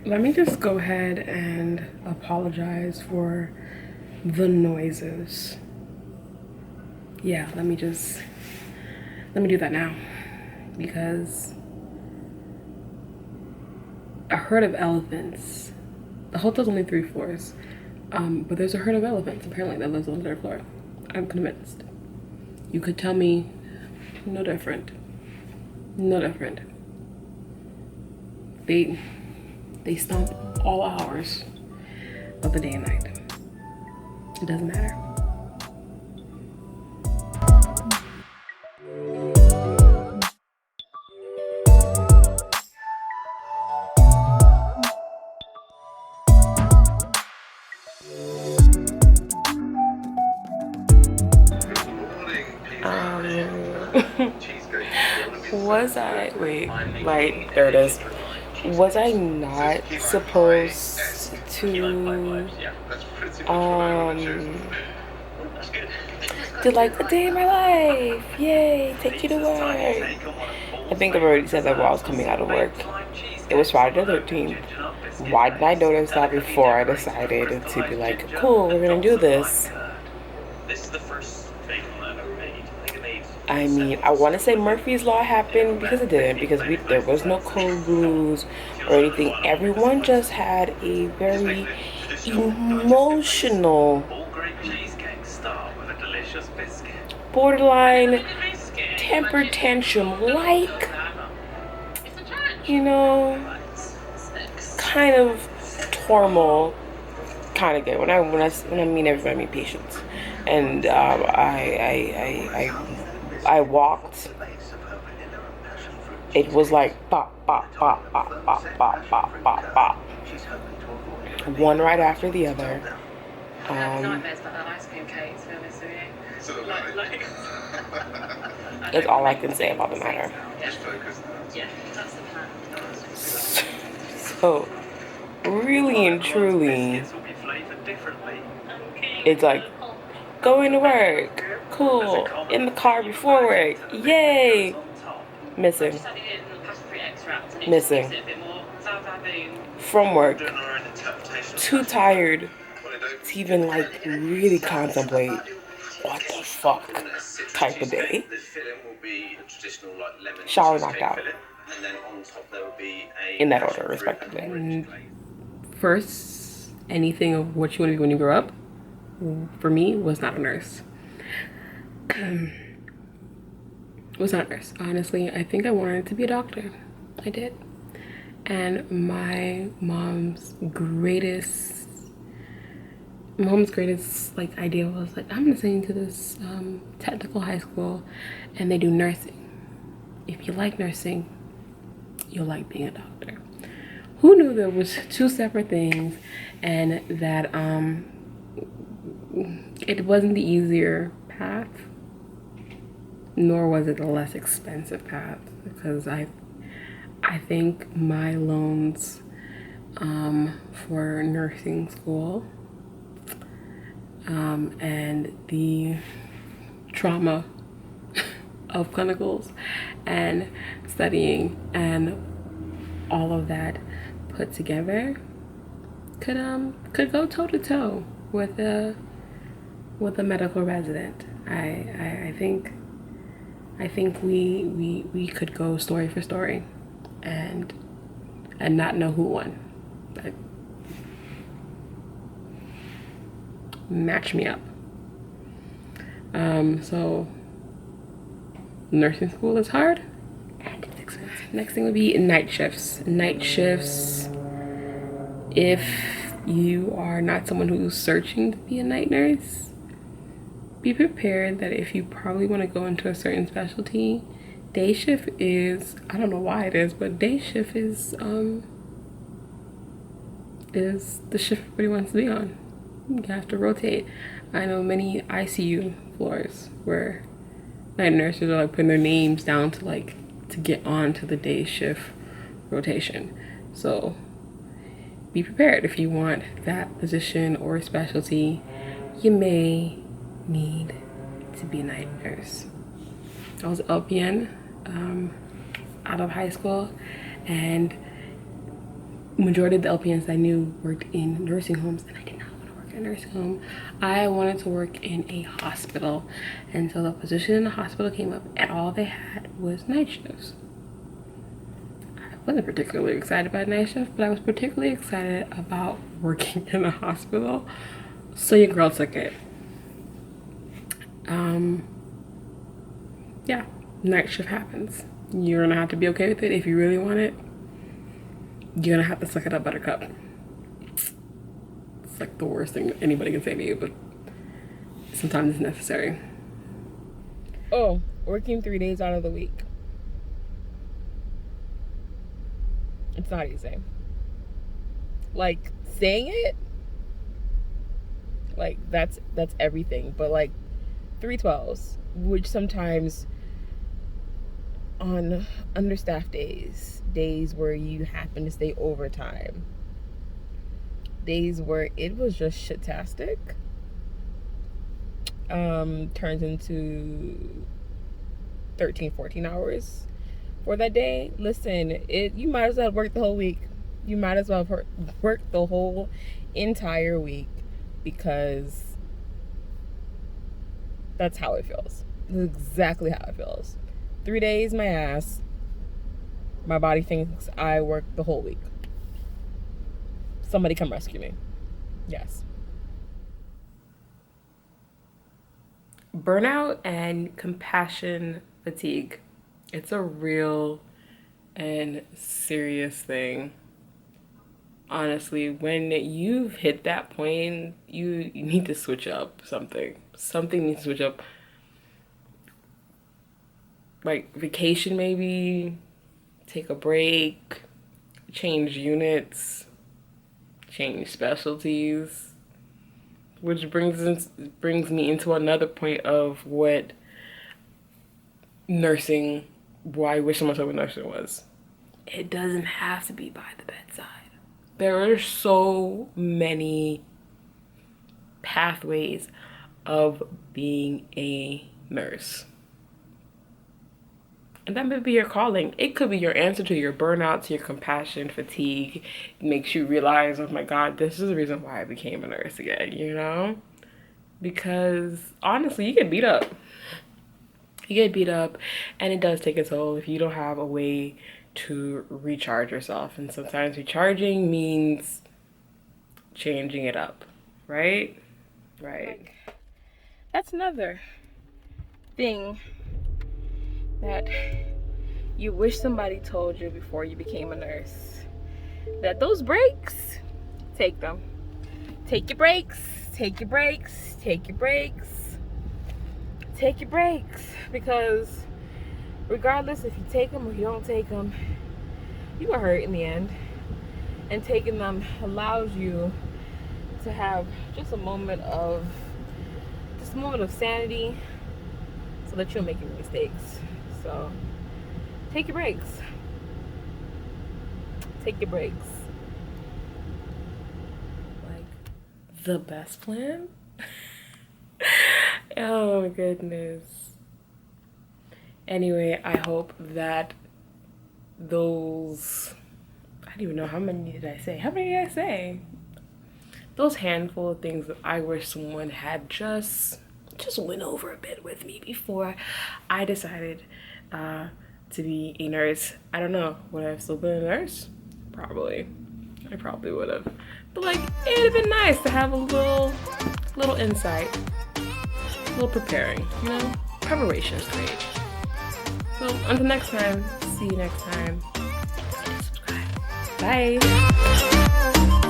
Let me just go ahead and apologize for the noises. Yeah, let me do that now, because a herd of elephants. The hotel's only 3 floors, but there's a herd of elephants apparently that lives on the 3rd floor. I'm convinced. You could tell me no different. No different. They stomp all hours of the day and night. It doesn't matter. Was I, wait, right, there it is. Was I not supposed to, do like a day in my life? Yay, take you to work. I think I've already said that while I was coming out of work. It was Friday the 13th. Why did I notice that before I decided to be like, cool, we're gonna do this? I mean, I want to say Murphy's Law happened because it didn't, because there was no code rules or anything. Everyone just had a very emotional, borderline temper tantrum, like, you know, kind of turmoil kind of day. When I mean everybody, I mean patience. And I walked. It was like bop, bop, bop, bop, bop, bop, bop, bop, bop. One right after the other. Nightmares about that ice cream cake, to be honest with you. That's all I can say about the matter. Yeah, that's the plan. So, really and truly, it's like going to work, cool, in the car before work, yay, missing from work, too tired to even like really contemplate what the fuck type of day. Shower, knocked out, in that order respectively. First, anything of what you want to be when you grow up, for me, was not a nurse. Was not a nurse. Honestly, I think I wanted to be a doctor. I did. And my mom's greatest like idea was like, I'm gonna send you to this technical high school and they do nursing. If you like nursing, you'll like being a doctor. Who knew there was 2 separate things, and that it wasn't the easier path, nor was it the less expensive path, because I think my loans for nursing school and the trauma of clinicals and studying and all of that put together could go toe to toe with a medical resident. I think we could go story for story and not know who won. But match me up. So nursing school is hard and it's expensive. Next thing would be night shifts. Night shifts, if you are not someone who's searching to be a night nurse, be prepared that if you probably want to go into a certain specialty, day shift is, I don't know why it is, but day shift is the shift everybody wants to be on. You have to rotate. I know many ICU floors where night nurses are like putting their names down to get on to the day shift rotation. So be prepared. If you want that position or specialty, you may need to be a night nurse. I was LPN out of high school, and majority of the LPNs I knew worked in nursing homes, and I did not want to work in a nursing home. I wanted to work in a hospital, and so the position in the hospital came up, and all they had was night shifts. I wasn't particularly excited about night shift, but I was particularly excited about working in a hospital, so your girl took it. Yeah, night shift happens. You're gonna have to be okay with it if you really want it. You're gonna have to suck it up, buttercup. It's like the worst thing anybody can say to you, but sometimes it's necessary. Oh, working 3 days out of the week. It's not easy. Like, saying it, like, that's everything. But like 312s, which sometimes on understaffed days where you happen to stay overtime, days where it was just shitastic, turns into 13-14 hours for that day. Listen, you might as well work the whole week. You might as well work the whole entire week, because that's how it feels. That's exactly how it feels. 3 days, my ass. My body thinks I worked the whole week. Somebody come rescue me. Yes. Burnout and compassion fatigue. It's a real and serious thing. Honestly, when you've hit that point, you need to switch up something. Something needs to switch up. Like vacation, maybe. Take a break. Change units. Change specialties. Which brings me into another point of what nursing, why I wish so much of what nursing was. It doesn't have to be by the bedside. There are so many pathways of being a nurse. And that may be your calling. It could be your answer to your burnout, to your compassion, fatigue. It makes you realize, oh my God, this is the reason why I became a nurse again, you know? Because honestly, you get beat up. You get beat up, and it does take a toll if you don't have a way to recharge yourself. And sometimes recharging means changing it up, right? Right. That's another thing that you wish somebody told you before you became a nurse. That those breaks, take them. Take your breaks, take your breaks, take your breaks. Take your breaks, because regardless if you take them or you don't take them, you are hurt in the end. And taking them allows you to have just a moment of sanity, so that you don't make any mistakes. So take your breaks. Take your breaks. Like the best plan? Oh my goodness. Anyway, I hope that those, I don't even know how many did I say? How many did I say? Those handful of things that I wish someone had just went over a bit with me before I decided to be a nurse. I don't know, would I have still been a nurse? Probably. I probably would have. But like, it'd have been nice to have a little insight, a little preparing, you know? Preparation is great. So until next time, see you next time. Subscribe. Bye.